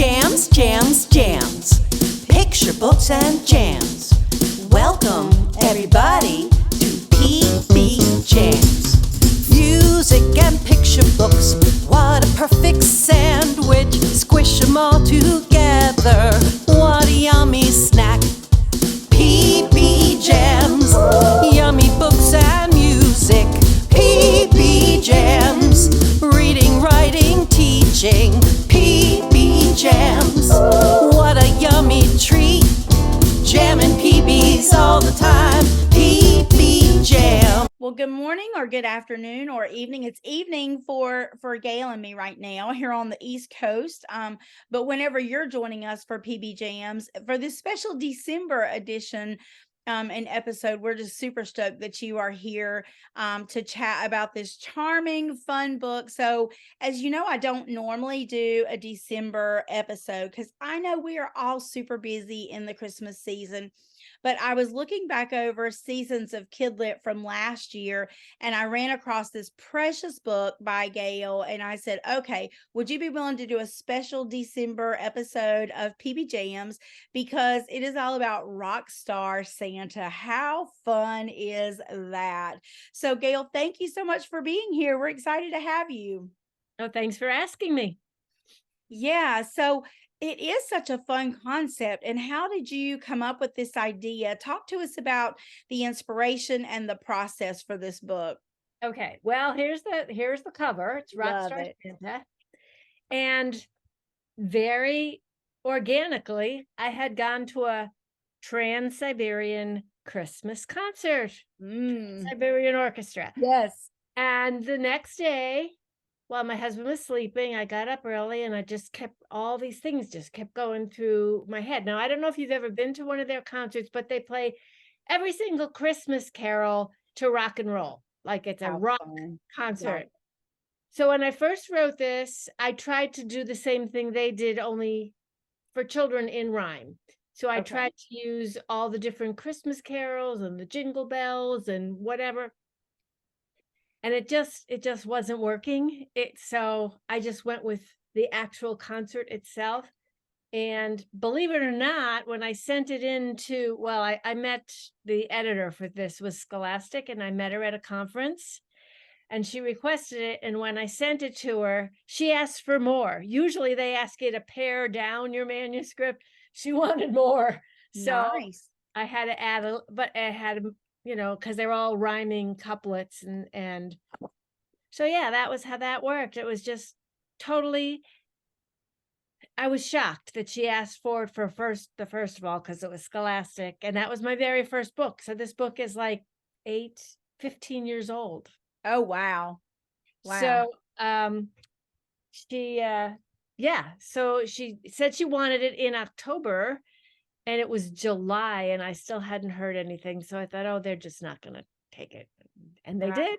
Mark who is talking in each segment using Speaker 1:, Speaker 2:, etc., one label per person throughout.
Speaker 1: Jams, jams, jams. Picture books and jams. Welcome, everybody, to PBJAMZ. Music and picture books. What a perfect sandwich. Squish them all together. What a yummy snack. PBJAMZ. Yummy books and music. PBJAMZ. Reading, writing, teaching. PBJAMZ. What a yummy treat. Jamming PBs all the time. PBJAMZ.
Speaker 2: Well, good morning or good afternoon or evening. It's evening for Gail and me right now here on the East Coast. But whenever you're joining us for PBJAMZ for this special December edition and episode, we're just super stoked that you are here to chat about this charming, fun book. So, as you know, I don't normally do a December episode because I know we are all super busy in the Christmas season. But I was looking back over seasons of Kid Lit from last year, and I ran across this precious book by Gail, and I said, okay, would you be willing to do a special December episode of PBJAMZ? Because it is all about rock star Santa. How fun is that? So, Gail, thank you so much for being here. We're excited to have you.
Speaker 3: Oh, thanks for asking me.
Speaker 2: Yeah, so it is such a fun concept. And how did you come up with this idea? Talk to us about the inspiration and the process for this book.
Speaker 3: Okay, well, here's the cover. It's
Speaker 2: Love
Speaker 3: Rockstar
Speaker 2: it.
Speaker 3: Santa. And very organically, I had gone to a Trans-Siberian Christmas concert, Siberian Orchestra.
Speaker 2: Yes.
Speaker 3: And the next day, while my husband was sleeping, I got up early and I just all these things just kept going through my head. Now, I don't know if you've ever been to one of their concerts, but they play every single Christmas carol to rock and roll. Like it's a
Speaker 2: How
Speaker 3: rock
Speaker 2: fun.
Speaker 3: concert.
Speaker 2: Right.
Speaker 3: So when I first wrote this, I tried to do the same thing they did, only for children in rhyme. So I
Speaker 2: Okay.
Speaker 3: tried to use all the different Christmas carols and the jingle bells and whatever. And it just wasn't working. So I just went with the actual concert itself. And believe it or not, when I sent it into, well, I met the editor for this was Scholastic, and I met her at a conference, and she requested it. And when I sent it to her, she asked for more. Usually they ask you to pare down your manuscript. She wanted more. So
Speaker 2: Nice.
Speaker 3: I had to add, but I had, because they're all rhyming couplets. And so, yeah, that was how that worked. It was just totally, I was shocked that she asked for it the first of all, because it was Scholastic. And that was my very first book. So this book is like 15 years old.
Speaker 2: Oh, wow. Wow.
Speaker 3: So so she said she wanted it in October, and it was July, and I still hadn't heard anything. So I thought, oh, they're just not going to take it. And they
Speaker 2: Right.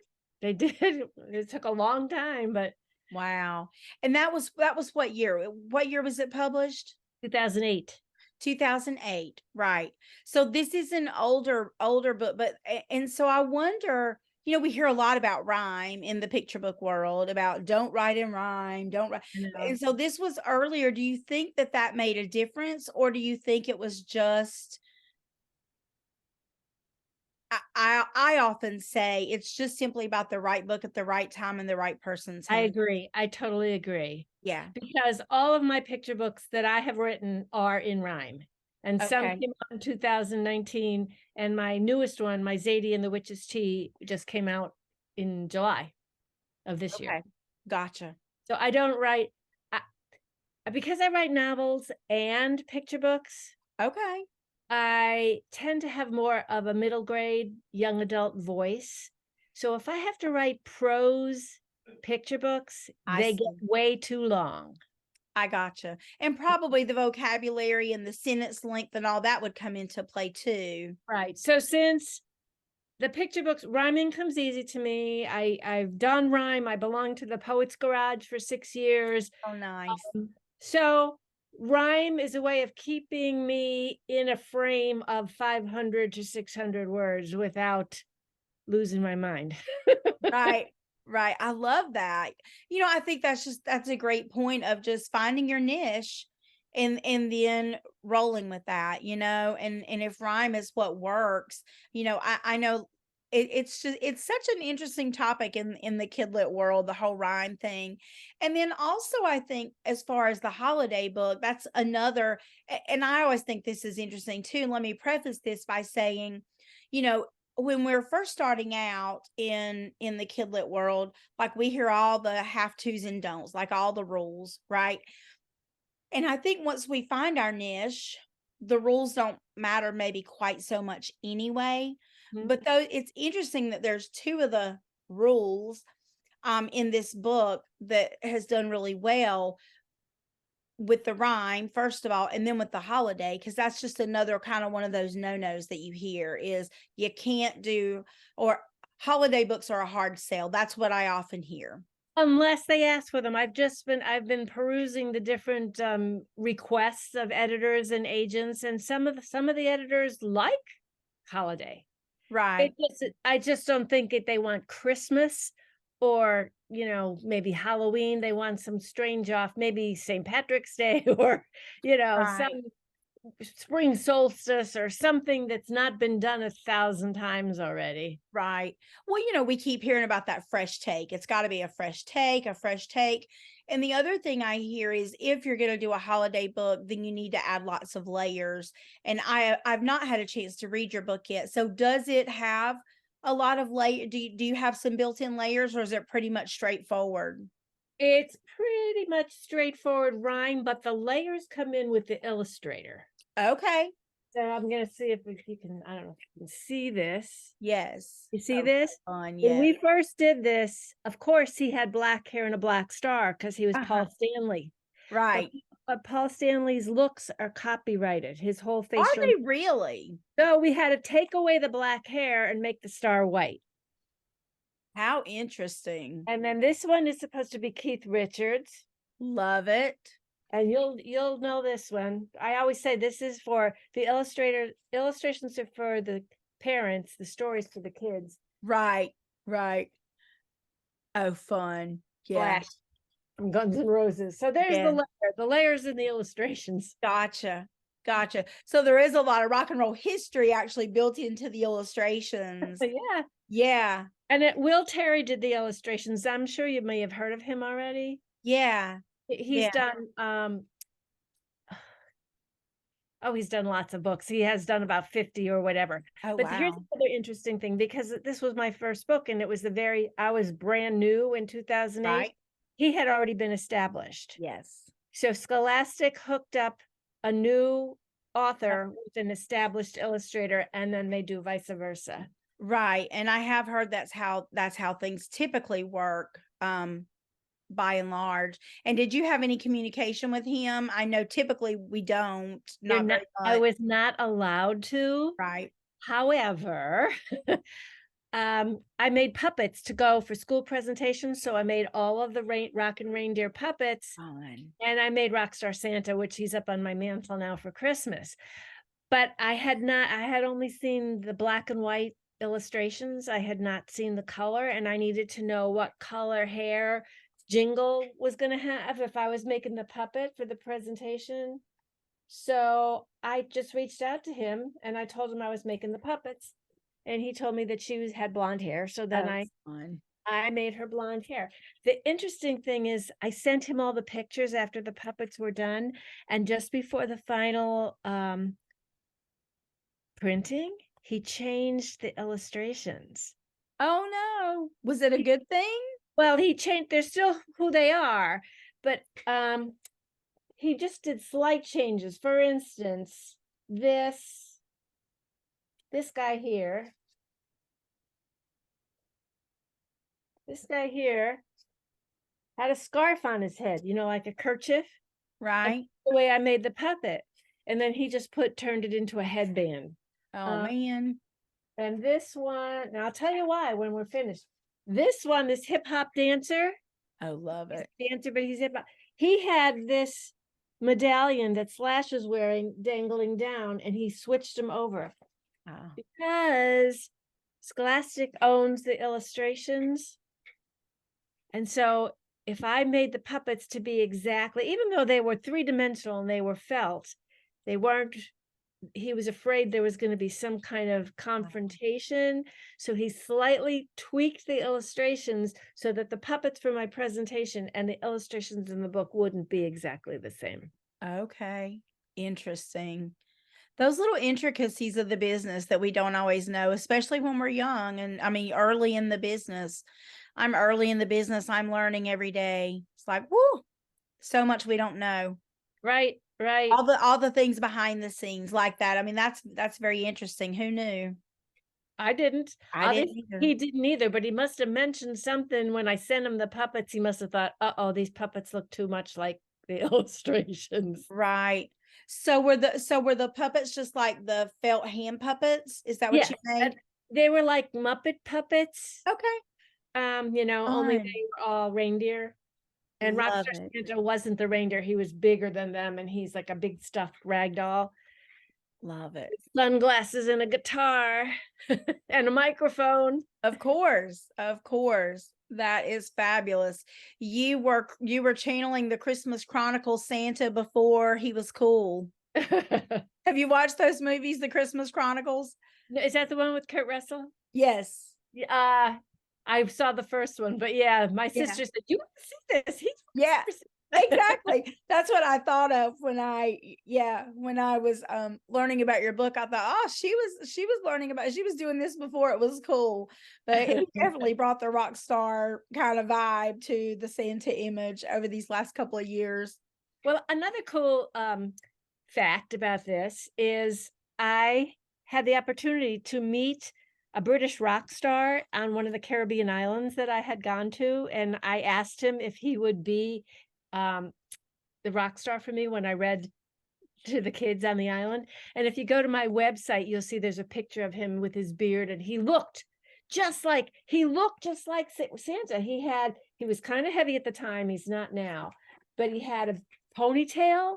Speaker 3: did. It took a long time, but
Speaker 2: Wow. And that was what year? What year was it published?
Speaker 3: 2008.
Speaker 2: 2008. Right. So this is an older book, and so I wonder, we hear a lot about rhyme in the picture book world, about don't write in rhyme, don't write. And so this was earlier. Do you think that made a difference, or do you think it was just, I often say it's just simply about the right book at the right time and the right person's
Speaker 3: I
Speaker 2: hand.
Speaker 3: agree. I totally agree.
Speaker 2: Yeah.
Speaker 3: Because all of my picture books that I have written are in rhyme. And some
Speaker 2: Okay.
Speaker 3: came out in 2019. And my newest one, my Zadie and the Witch's Tea, just came out in July of this year.
Speaker 2: Okay. Gotcha.
Speaker 3: So I don't write, because I write novels and picture books,
Speaker 2: Okay.
Speaker 3: I tend to have more of a middle grade young adult voice. So if I have to write prose picture books, they get way too long.
Speaker 2: I gotcha. And probably the vocabulary and the sentence length and all that would come into play too.
Speaker 3: Right. So since the picture books, rhyming comes easy to me. I've done rhyme. I belonged to the Poets Garage for 6 years.
Speaker 2: Oh, nice.
Speaker 3: So rhyme is a way of keeping me in a frame of 500 to 600 words without losing my mind.
Speaker 2: Right. Right. I love that. I think that's a great point of just finding your niche and then rolling with that, and if rhyme is what works, I know it's just it's such an interesting topic in the kidlit world, the whole rhyme thing. And then also I think as far as the holiday book, that's another, and I always think this is interesting too. Let me preface this by saying, you know, when we're first starting out in the kidlit world, like we hear all the have tos and don'ts, like all the rules, right? And I think once we find our niche, the rules don't matter maybe quite so much anyway.
Speaker 3: Mhm.
Speaker 2: But though it's interesting that there's two of the rules in this book that has done really well with the rhyme, first of all, and then with the holiday, because that's just another kind of one of those no-nos that you hear is you can't do, or holiday books are a hard sell. That's what I often hear.
Speaker 3: Unless they ask for them. I've been perusing the different requests of editors and agents, and some of the editors like holiday.
Speaker 2: Right.
Speaker 3: I just don't think that they want Christmas or, maybe Halloween. They want some strange off, maybe St. Patrick's Day or, some
Speaker 2: Right.
Speaker 3: spring solstice or something that's not been done 1,000 times already.
Speaker 2: Right. Well, we keep hearing about that fresh take. It's got to be a fresh take, a fresh take. And the other thing I hear is if you're going to do a holiday book, then you need to add lots of layers. And I've not had a chance to read your book yet. So does it have a lot of layer? Do you have some built-in layers, or is it pretty much straightforward?
Speaker 3: It's pretty much straightforward rhyme, but the layers come in with the illustrator.
Speaker 2: Okay.
Speaker 3: So I'm gonna see if you can, I don't know if you can see this.
Speaker 2: Yes.
Speaker 3: You see
Speaker 2: Oh,
Speaker 3: this?
Speaker 2: fun.
Speaker 3: When we
Speaker 2: Yes.
Speaker 3: first did this, of course, he had black hair and a black star because he was
Speaker 2: Uh-huh.
Speaker 3: Paul Stanley. But,
Speaker 2: Right.
Speaker 3: but Paul Stanley's looks are copyrighted, his whole
Speaker 2: Are
Speaker 3: facial.
Speaker 2: they really?
Speaker 3: So we had to take away the black hair and make the star white.
Speaker 2: How interesting.
Speaker 3: And then this one is supposed to be Keith Richards.
Speaker 2: Love it.
Speaker 3: And you'll know this one. I always say this is for the illustrations are for the parents, the stories for the kids.
Speaker 2: Right. Right. Oh, fun. Yeah.
Speaker 3: Flash from Guns N' Roses. So there's
Speaker 2: Yeah.
Speaker 3: the layers in the illustrations.
Speaker 2: Gotcha. Gotcha. So there is a lot of rock and roll history actually built into the illustrations.
Speaker 3: So yeah.
Speaker 2: Yeah.
Speaker 3: And Will Terry did the illustrations. I'm sure you may have heard of him already.
Speaker 2: Yeah.
Speaker 3: He's
Speaker 2: Yeah.
Speaker 3: done he's done lots of books. He has done about 50 or whatever.
Speaker 2: Oh,
Speaker 3: But here's
Speaker 2: wow.
Speaker 3: another interesting thing, because this was my first book and it was I was brand new in 2008.
Speaker 2: Right.
Speaker 3: He had already been established.
Speaker 2: Yes.
Speaker 3: So Scholastic hooked up a new author with an established illustrator, and then they do vice versa.
Speaker 2: Right. And I have heard that's how things typically work. By and large. And did you have any communication with him? I know typically we don't, not very
Speaker 3: I
Speaker 2: much.
Speaker 3: was not allowed to.
Speaker 2: Right.
Speaker 3: However, I made puppets to go for school presentations. So I made all of the Rockin' Reindeer puppets.
Speaker 2: Fun.
Speaker 3: And I made Rockstar Santa, which he's up on my mantle now for Christmas. But I had only seen the black and white illustrations. I had not seen the color, and I needed to know what color hair Jingle was going to have if I was making the puppet for the presentation. So I just reached out to him and I told him I was making the puppets, and he told me that she had blonde hair. So then I made her blonde hair. The interesting thing is I sent him all the pictures after the puppets were done, and just before the final printing, he changed the illustrations.
Speaker 2: Oh no. Was it a good thing?
Speaker 3: Well, he changed, they're still who they are, but he just did slight changes. For instance, this guy here, had a scarf on his head, like a kerchief.
Speaker 2: Right.
Speaker 3: The way I made the puppet. And then he just turned it into a headband.
Speaker 2: Oh man.
Speaker 3: And this one, and I'll tell you why when we're finished. This hip hop dancer.
Speaker 2: Oh, love it.
Speaker 3: Dancer, but he's hip hop. He had this medallion that Slash was wearing dangling down, and he switched them over because Scholastic owns the illustrations. And so if I made the puppets to be exactly, even though they were three-dimensional and they were felt, they weren't, he was afraid there was going to be some kind of confrontation. So he slightly tweaked the illustrations so that the puppets for my presentation and the illustrations in the book wouldn't be exactly the same.
Speaker 2: Okay. Interesting. Those little intricacies of the business that we don't always know, especially when we're young. And I mean, early in the business. I'm early in the business. I'm learning every day. It's like, whoo, so much we don't know.
Speaker 3: Right, right.
Speaker 2: All the things behind the scenes like that. I mean, that's very interesting. Who knew?
Speaker 3: I didn't.
Speaker 2: I didn't
Speaker 3: Obviously,
Speaker 2: either.
Speaker 3: he didn't either, but he must have mentioned something when I sent him the puppets. He must have thought, uh-oh, these puppets look too much like the illustrations.
Speaker 2: Right. So were the puppets just like the felt hand puppets? Is that what
Speaker 3: Yes,
Speaker 2: you made?
Speaker 3: they were like Muppet puppets.
Speaker 2: Okay.
Speaker 3: Only
Speaker 2: Fun.
Speaker 3: they were all reindeer. And
Speaker 2: Love
Speaker 3: Rockstar
Speaker 2: it.
Speaker 3: Santa wasn't the reindeer. He was bigger than them, and he's like a big stuffed rag doll.
Speaker 2: Love it.
Speaker 3: Sunglasses and a guitar and a microphone.
Speaker 2: Of course. Of course. That is fabulous. You were channeling the Christmas Chronicles Santa before he was cool. Have you watched those movies, the Christmas Chronicles?
Speaker 3: Is that the one with Kurt Russell?
Speaker 2: Yes.
Speaker 3: I saw the first one, but yeah, my
Speaker 2: Yeah.
Speaker 3: sister said, "You want to see this?"
Speaker 2: Yeah. Exactly. That's what I thought of when I was learning about your book. I thought, oh, she was learning about, she was doing this before it was cool. But it definitely brought the rock star kind of vibe to the Santa image over these last couple of years.
Speaker 3: Well, another cool fact about this is I had the opportunity to meet a British rock star on one of the Caribbean islands that I had gone to, and I asked him if he would be the rock star for me when I read to the kids on the island. And if you go to my website, you'll see there's a picture of him with his beard, and he looked just like Santa. He was kind of heavy at the time. He's not now, but he had a ponytail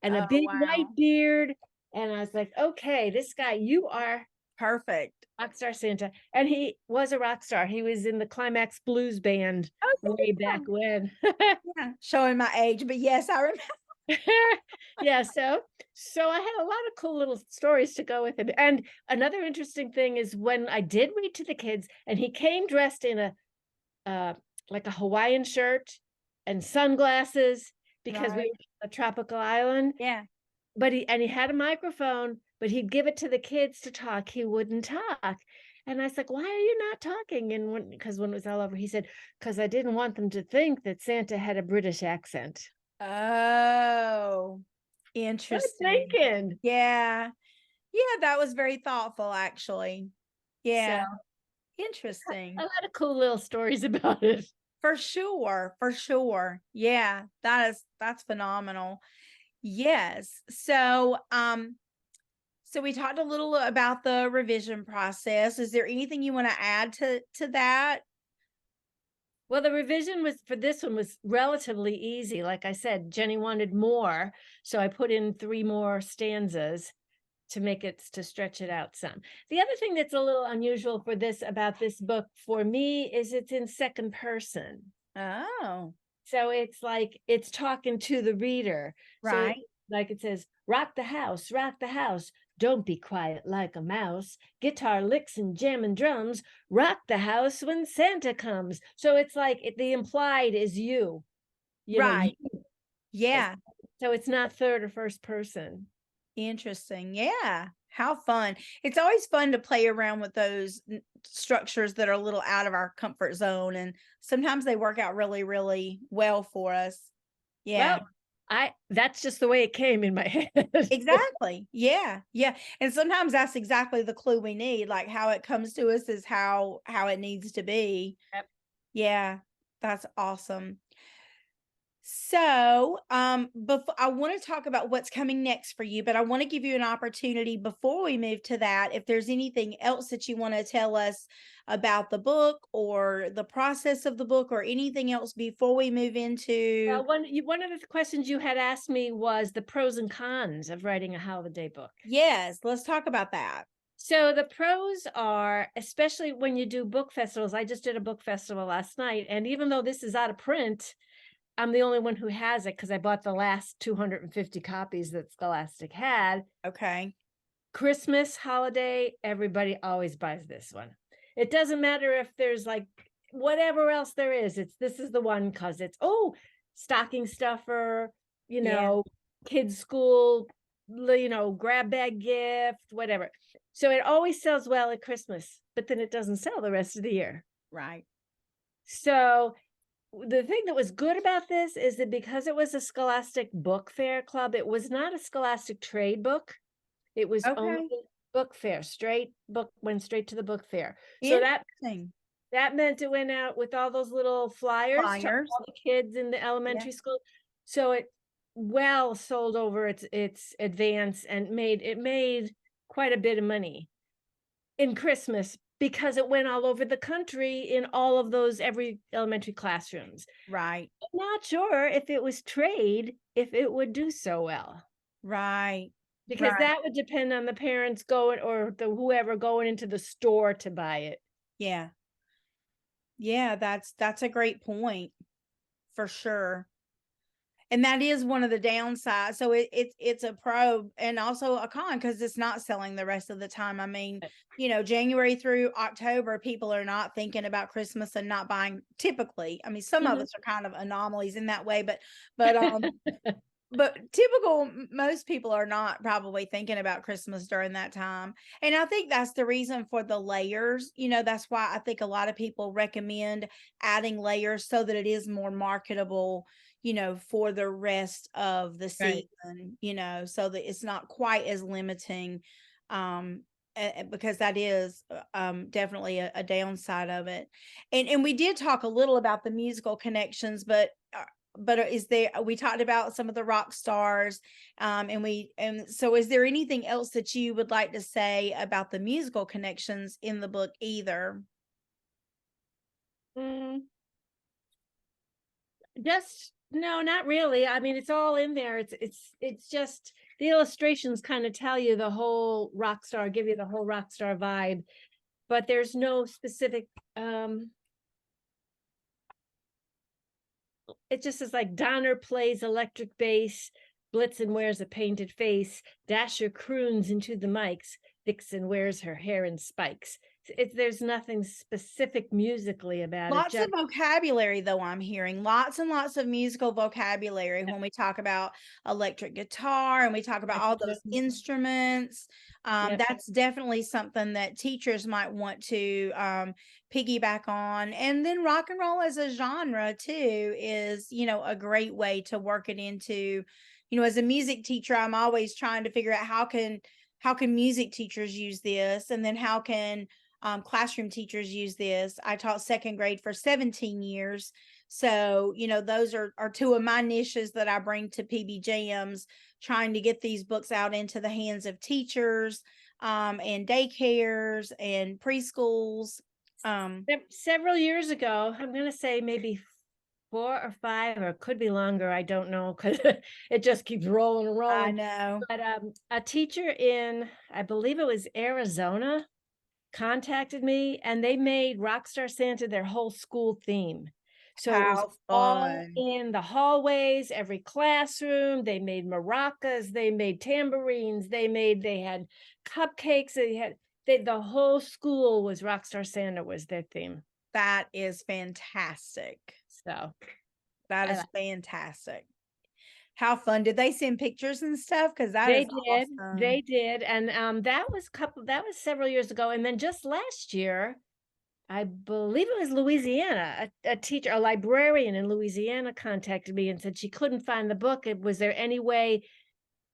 Speaker 3: and a
Speaker 2: Oh,
Speaker 3: big
Speaker 2: wow.
Speaker 3: white beard. And I was like, okay, this guy, you are
Speaker 2: Perfect.
Speaker 3: Rockstar Santa. And he was a rock star. He was in the Climax Blues Band way back when.
Speaker 2: Yeah, showing my age, but yes, I remember.
Speaker 3: Yeah, so I had a lot of cool little stories to go with him. And another interesting thing is when I did read to the kids, and he came dressed in a like a Hawaiian shirt and sunglasses because we were on a tropical island.
Speaker 2: Yeah.
Speaker 3: But he had a microphone, but he'd give it to the kids to talk. He wouldn't talk. And I was like, why are you not talking? And because when it was all over, he said, because I didn't want them to think that Santa had a British accent.
Speaker 2: Oh, interesting.
Speaker 3: Thinking.
Speaker 2: Yeah. Yeah, that was very thoughtful, actually. Yeah.
Speaker 3: So,
Speaker 2: interesting.
Speaker 3: a lot of cool little stories about it.
Speaker 2: For sure. For sure. Yeah, that's phenomenal. Yes. So, so we talked a little about the revision process. Is there anything you want to add to that?
Speaker 3: Well, the revision for this one was relatively easy. Like I said, Jenny wanted more, so I put in 3 more stanzas to stretch it out some. The other thing that's a little unusual about this book for me is it's in second person.
Speaker 2: Oh.
Speaker 3: So it's like it's talking to the reader.
Speaker 2: Right.
Speaker 3: So like it says, rock the house, don't be quiet like a mouse. Guitar licks and jamming drums, rock the house when Santa comes. So it's like the implied is you
Speaker 2: Right.
Speaker 3: know,
Speaker 2: Yeah.
Speaker 3: So it's not third or first person.
Speaker 2: Interesting. Yeah. How fun. It's always fun to play around with those structures that are a little out of our comfort zone. And sometimes they work out really, really well for us. Yeah.
Speaker 3: Well, that's just the way it came in my head.
Speaker 2: Exactly. Yeah. Yeah. And sometimes that's exactly the clue we need. Like how it comes to us is how it needs to be.
Speaker 3: Yep.
Speaker 2: Yeah. That's awesome. So, before I want to talk about what's coming next for you, but I want to give you an opportunity before we move to that. If there's anything else that you want to tell us about the book or the process of the book or anything else before we move into.
Speaker 3: One of the questions you had asked me was the pros and cons of writing a holiday book.
Speaker 2: Yes, let's talk about that.
Speaker 3: So the pros are, especially when you do book festivals, I just did a book festival last night, and even though this is out of print, I'm the only one who has it because I bought the last 250 copies that Scholastic had.
Speaker 2: Okay.
Speaker 3: Christmas, holiday, everybody always buys this one. It doesn't matter if there's like whatever else there is. This is the one because it's stocking stuffer,
Speaker 2: Yeah.
Speaker 3: kids school, grab bag gift, whatever. So it always sells well at Christmas, but then it doesn't sell the rest of the year.
Speaker 2: Right.
Speaker 3: So the thing that was good about this is that because it was a Scholastic Book Fair Club, it was not a Scholastic trade book. It was only
Speaker 2: Okay.
Speaker 3: book fair, went straight to the book fair. So
Speaker 2: Interesting.
Speaker 3: that meant it went out with all those little flyers to
Speaker 2: Flyers.
Speaker 3: all the kids in the
Speaker 2: Yeah.
Speaker 3: elementary school. So it well sold over its advance and made quite a bit of money in Christmas because it went all over the country in all of those every elementary classrooms.
Speaker 2: Right.
Speaker 3: I'm not sure if it was trade, if it would do so well.
Speaker 2: Right.
Speaker 3: Because
Speaker 2: Right.
Speaker 3: that would depend on the parents going or whoever going into the store to buy it.
Speaker 2: Yeah. Yeah, that's a great point for sure. And that is one of the downsides. So it's a pro and also a con because it's not selling the rest of the time. I mean, January through October, people are not thinking about Christmas and not buying typically. I mean, some of us are kind of anomalies in that way, but but typical most people are not probably thinking about Christmas during that time. And I think that's the reason for the layers. That's why I think a lot of people recommend adding layers so that it is more marketable, for the rest of the
Speaker 3: Right.
Speaker 2: season, so that it's not quite as limiting. Because that is definitely a downside of it. And we did talk a little about the musical connections, but we talked about some of the rock stars, and so is there anything else that you would like to say about the musical connections in the book either?
Speaker 3: Just no, not really. I mean, it's all in there. It's just the illustrations kind of tell you the whole rock star, give you the whole rock star vibe, but there's no specific it just is like Donner plays electric bass, Blitzen wears a painted face, Dasher croons into the mics, Vixen wears her hair in spikes. There's nothing specific musically about
Speaker 2: Lots
Speaker 3: it.
Speaker 2: of vocabulary, though, I'm hearing lots and lots of musical vocabulary when we talk about electric guitar and we talk about all those instruments. That's definitely something that teachers might want to piggyback on. And then rock and roll as a genre, too, is, a great way to work it into, as a music teacher, I'm always trying to figure out how can music teachers use this, and then how can classroom teachers use this. I taught second grade for 17 years. So, those are two of my niches that I bring to PBJAMZ, trying to get these books out into the hands of teachers, and daycares and preschools.
Speaker 3: Several years ago, I'm going to say maybe 4 or 5, or it could be longer. I don't know because it just keeps rolling and rolling.
Speaker 2: I know.
Speaker 3: But a teacher in, I believe it was Arizona, contacted me, and they made Rockstar Santa their whole school theme. So it was all in the hallways, every classroom. They made maracas, they made tambourines, they had cupcakes, the whole school was Rockstar Santa was their theme.
Speaker 2: That is fantastic.
Speaker 3: So
Speaker 2: that is fantastic. How fun. Did they send pictures and stuff? Because they did. Awesome.
Speaker 3: They did. And that was several years ago. And then just last year, I believe it was Louisiana, a teacher, a librarian in Louisiana contacted me and said she couldn't find the book. Was there any way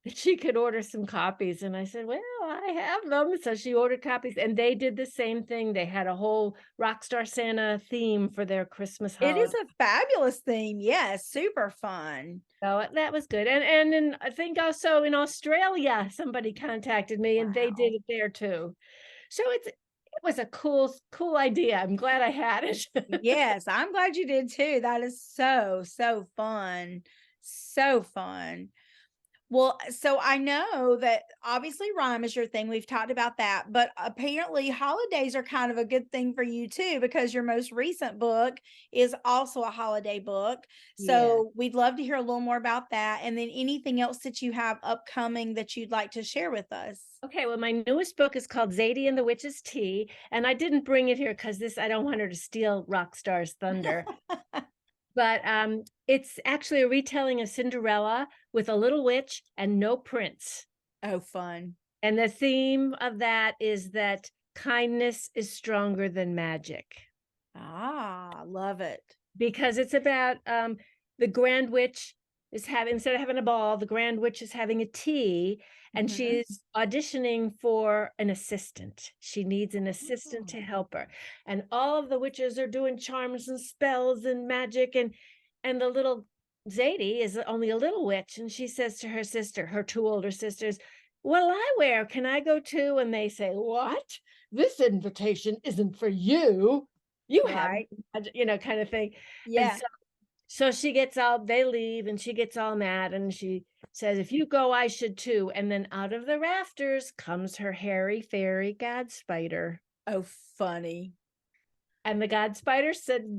Speaker 3: that she could order some copies? And I said, well, I have them. So she ordered copies, and they did the same thing. They had a whole Rockstar Santa theme for their Christmas holiday.
Speaker 2: It is a fabulous theme. Yes, super fun.
Speaker 3: So that was good. And then I think also in Australia, somebody contacted me and they did it there too. So it was a cool idea. I'm glad I had it.
Speaker 2: Yes, I'm glad you did too. That is so fun. So fun. Well, so I know that obviously rhyme is your thing. We've talked about that, but apparently holidays are kind of a good thing for you too, because your most recent book is also a holiday book.
Speaker 3: Yeah.
Speaker 2: So we'd love to hear a little more about that. And then anything else that you have upcoming that you'd like to share with us.
Speaker 3: Okay, well, my newest book is called Zadie and the Witch's Tea, and I didn't bring it here because I don't want her to steal Rockstar's thunder. But it's actually a retelling of Cinderella with a little witch and no prince.
Speaker 2: Oh, fun.
Speaker 3: And the theme of that is that kindness is stronger than magic,
Speaker 2: Ah, love it.
Speaker 3: because it's about the Grand Witch is having, instead of having a ball, the Grand Witch is having a tea, and
Speaker 2: Mhm.
Speaker 3: she's auditioning for an assistant. She needs an assistant
Speaker 2: Oh.
Speaker 3: to help her. And all of the witches are doing charms and spells and magic, and the little Zadie is only a little witch, and she says to her sister, her two older sisters, "What'll I wear? Can I go too?" And they say, "What? This invitation isn't for you. You have,"
Speaker 2: Right.
Speaker 3: kind of thing. And
Speaker 2: Yeah.
Speaker 3: so she gets all, they leave, and she gets all mad, and she says, "If you go, I should too." And then out of the rafters comes her hairy fairy god spider.
Speaker 2: Oh, funny.
Speaker 3: And the god spider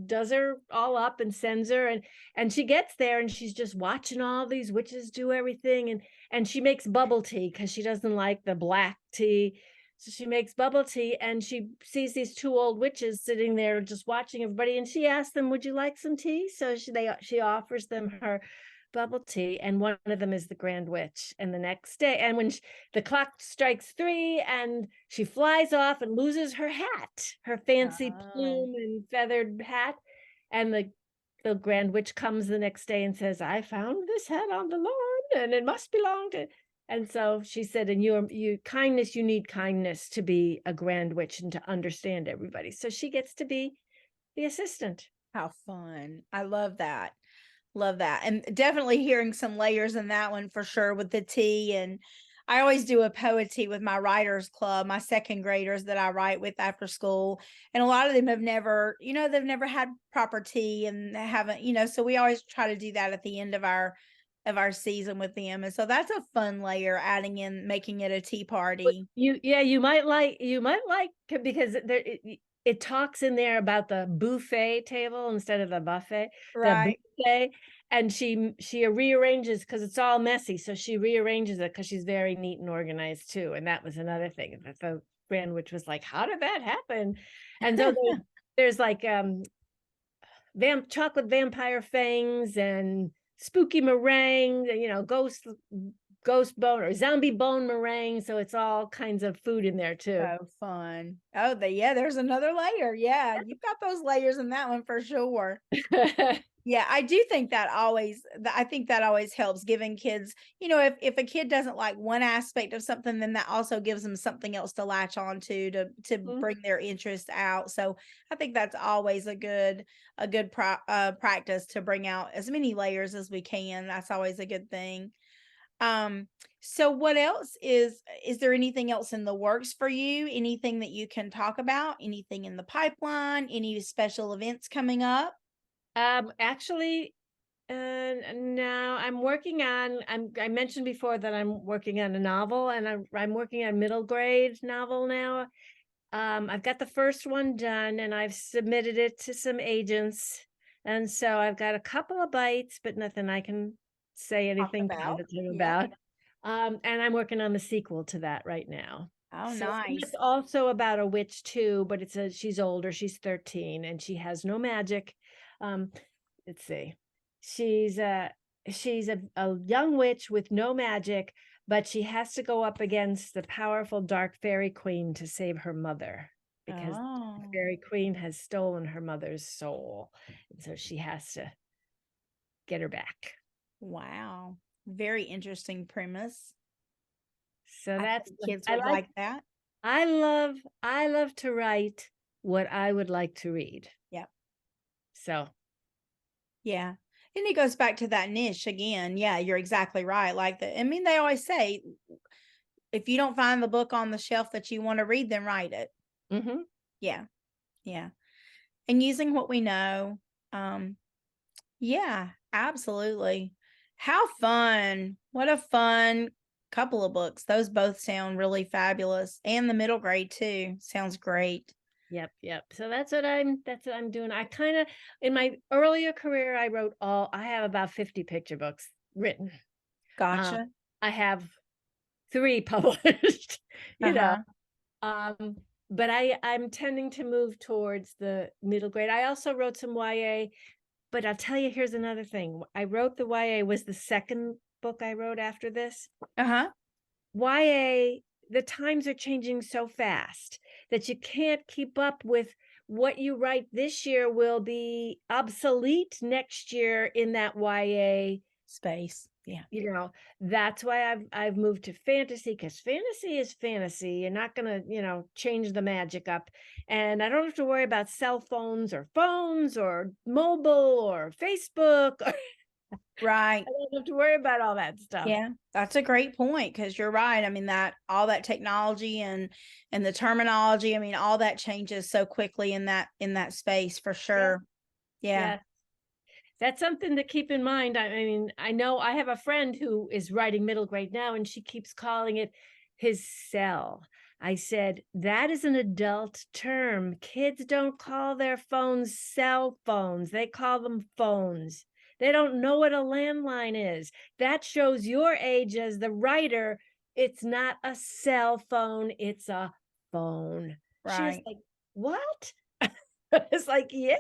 Speaker 3: does her all up and sends her, and she gets there, and she's just watching all these witches do everything, and she makes bubble tea because she doesn't like the black tea. So she makes bubble tea, and she sees these two old witches sitting there just watching everybody, and she asks them, "Would you like some tea?" So she offers them her bubble tea, and one of them is the Grand Witch. And the next day, and when the clock strikes 3, and she flies off and loses her hat, her fancy
Speaker 2: Oh.
Speaker 3: plume and feathered hat, and the Grand Witch comes the next day and says, "I found this hat on the lawn, and it must belong to," and so she said, "And you kindness, you need kindness to be a Grand Witch and to understand everybody." So she gets to be the assistant.
Speaker 2: How fun. I love that. Love that. And definitely hearing some layers in that one for sure with the tea. And I always do a poetry with my writers club, my second graders that I write with after school. And a lot of them have never, they've never had proper tea and they haven't, so we always try to do that at the end of our season with them. And so that's a fun layer adding in making it a tea
Speaker 3: But
Speaker 2: party.
Speaker 3: you might like it, because it talks in there about the buffet table instead of the buffet, the
Speaker 2: Right.
Speaker 3: buffet, and she rearranges because it's all messy, so she rearranges it because she's very neat and organized too, and that was another thing that the Grand Witch was like, "How did that happen?" And so there's like chocolate vampire fangs and spooky meringue, ghost bone or zombie bone meringue. So it's all kinds of food in there too.
Speaker 2: So fun. Oh, there's another layer. Yeah, you've got those layers in that one for sure. Yeah, I do think I think that always helps giving kids, if a kid doesn't like one aspect of something, then that also gives them something else to latch on to
Speaker 3: Mhm.
Speaker 2: bring their interest out. So I think that's always a good practice to bring out as many layers as we can. That's always a good thing. Um, so what else is there anything else in the works for you? Anything that you can talk about? Anything in the pipeline? Any special events coming up?
Speaker 3: Actually, now I'm working on. I mentioned before that I'm working on a novel, and I'm working on middle grade novel now. I've got the first one done, and I've submitted it to some agents, and so I've got a couple of bites, but nothing I can say
Speaker 2: Talk
Speaker 3: anything
Speaker 2: about.
Speaker 3: positive
Speaker 2: Yeah.
Speaker 3: about. And I'm working on the sequel to that right now.
Speaker 2: Oh,
Speaker 3: So and
Speaker 2: nice.
Speaker 3: it's also about a witch too, but she's older, she's 13, and she has no magic. Um, let's see. She's a a young witch with no magic, but she has to go up against the powerful dark fairy queen to save her mother, because the
Speaker 2: Oh,
Speaker 3: fairy queen has stolen her mother's soul. And so she has to get her back.
Speaker 2: wow. Very interesting premise.
Speaker 3: So
Speaker 2: I
Speaker 3: that's
Speaker 2: think kids
Speaker 3: I
Speaker 2: would
Speaker 3: like
Speaker 2: like that.
Speaker 3: I love to write what I would like to read.
Speaker 2: Yep.
Speaker 3: So
Speaker 2: Yeah. And it goes back to that niche again. Yeah, you're exactly right. Like I mean, they always say if you don't find the book on the shelf that you want to read, then write it.
Speaker 3: mhm.
Speaker 2: Yeah. Yeah. And using what we know. Um, yeah, absolutely. How fun. What a fun couple of books. Those both sound really fabulous. And the middle grade too. Sounds great.
Speaker 3: Yep, yep. So that's what I'm doing. I kind of, in my earlier career, I have about 50 picture books written.
Speaker 2: Gotcha.
Speaker 3: I have 3 published, you know.
Speaker 2: Uh-huh.
Speaker 3: But I'm tending to move towards the middle grade. I also wrote some YA, but I'll tell you, here's another thing. I wrote the YA was the second book I wrote after this.
Speaker 2: Uh-huh.
Speaker 3: YA, the times are changing so fast that you can't keep up with what you write this year will be obsolete next year in that YA
Speaker 2: Space. Yeah.
Speaker 3: you know. That's why I've moved to fantasy, because fantasy is fantasy. You're not gonna, change the magic up, and I don't have to worry about cell phones or mobile or Facebook.
Speaker 2: Right.
Speaker 3: I don't have to worry about all that stuff.
Speaker 2: Yeah, that's a great point because you're right. I mean, that all that technology and the terminology, I mean, all that changes so quickly in that space for sure. Yeah.
Speaker 3: Yeah, that's something to keep in mind. I mean, I know I have a friend who is writing middle grade now, and she keeps calling it his cell. I said, that is an adult term. Kids don't call their phones cell phones. They call them phones. They don't know what a landline is. That shows your age as the writer. It's not a cell phone, it's a phone. She was
Speaker 2: Right.
Speaker 3: like, what? It's like, yeah.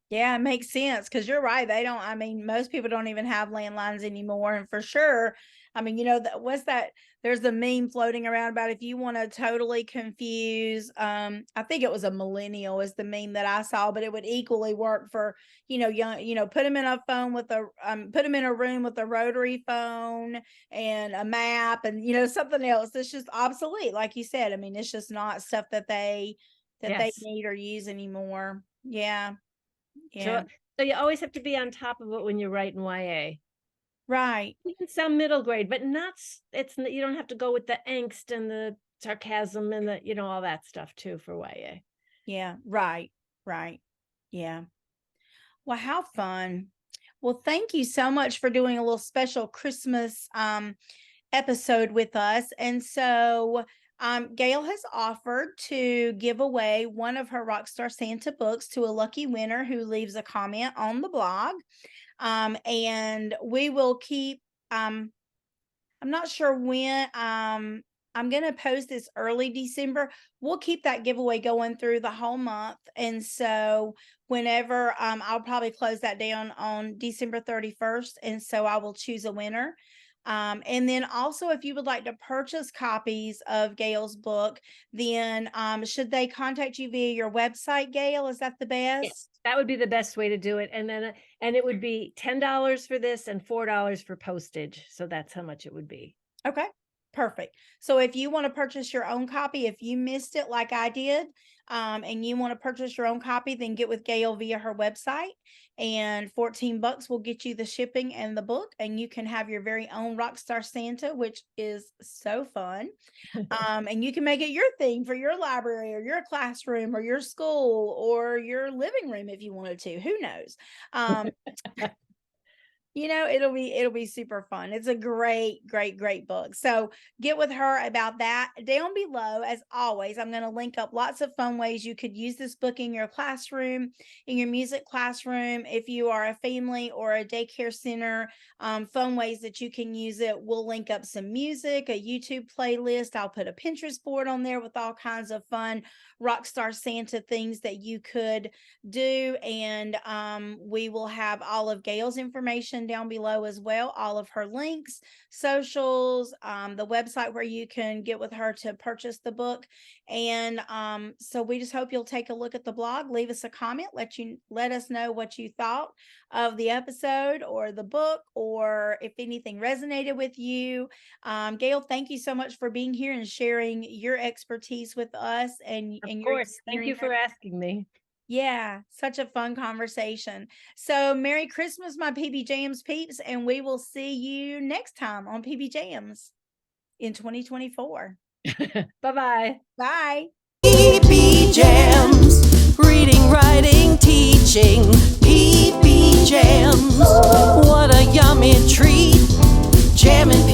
Speaker 2: Yeah, it makes sense because you're right. They don't, I mean, most people don't even have landlines anymore. And for sure, I mean, what's that? There's a meme floating around about if you want to totally confuse, I think it was a millennial is the meme that I saw, but it would equally work for, young, put them in a phone with put them in a room with a rotary phone and a map and, something else. It's just obsolete. Like you said, I mean, it's just not stuff that they
Speaker 3: Yes.
Speaker 2: need or use anymore. Yeah.
Speaker 3: So,
Speaker 2: Yeah.
Speaker 3: so you always have to be on top of it when you're writing YA.
Speaker 2: Right.
Speaker 3: Even some middle grade, but not. You don't have to go with the angst and the sarcasm and the all that stuff too for YA.
Speaker 2: Yeah. Right. Right. Yeah. Well, how fun. Well, thank you so much for doing a little special Christmas episode with us. And so Gail has offered to give away one of her Rockstar Santa books to a lucky winner who leaves a comment on the blog. And we will keep I'm not sure when I'm going to post this early December. We'll keep that giveaway going through the whole month. And so whenever I'll probably close that down on December 31st. And so I will choose a winner. And then also, if you would like to purchase copies of Gail's book, then should they contact you via your website, Gail? Is that the best?
Speaker 3: Yes, that would be the best way to do it. And then it would be $10 for this and $4 for postage. So that's how much it would be.
Speaker 2: Okay, perfect. So if you want to purchase your own copy, if you missed it like I did, and you want to purchase your own copy, then get with Gail via her website, and $14 will get you the shipping and the book, and you can have your very own Rockstar Santa, which is so fun. And you can make it your theme for your library or your classroom or your school or your living room if you wanted to. Who knows? It'll be super fun. It's a great book. So get with her about that. Down below, as always, I'm going to link up lots of fun ways you could use this book in your classroom, in your music classroom. If you are a family or a daycare center, fun ways that you can use it. We'll link up some music, a YouTube playlist. I'll put a Pinterest board on there with all kinds of fun Rockstar Santa things that you could do. And we will have all of Gail's information down below as well, all of her links, socials, the website where you can get with her to purchase the book. And so we just hope you'll take a look at the blog, leave us a comment, let us know what you thought of the episode or the book, or if anything resonated with you. Gail, thank you so much for being here and sharing your expertise with us and
Speaker 3: Of
Speaker 2: your
Speaker 3: course. Thank you for asking me.
Speaker 2: Yeah, such a fun conversation. So Merry Christmas, my PBJAMZ peeps, and we will see you next time on PBJAMZ in 2024.
Speaker 3: Bye-bye.
Speaker 2: Bye.
Speaker 1: PBJAMZ, reading, writing, teaching. PBJAMZ. jams. What a yummy treat. Jamming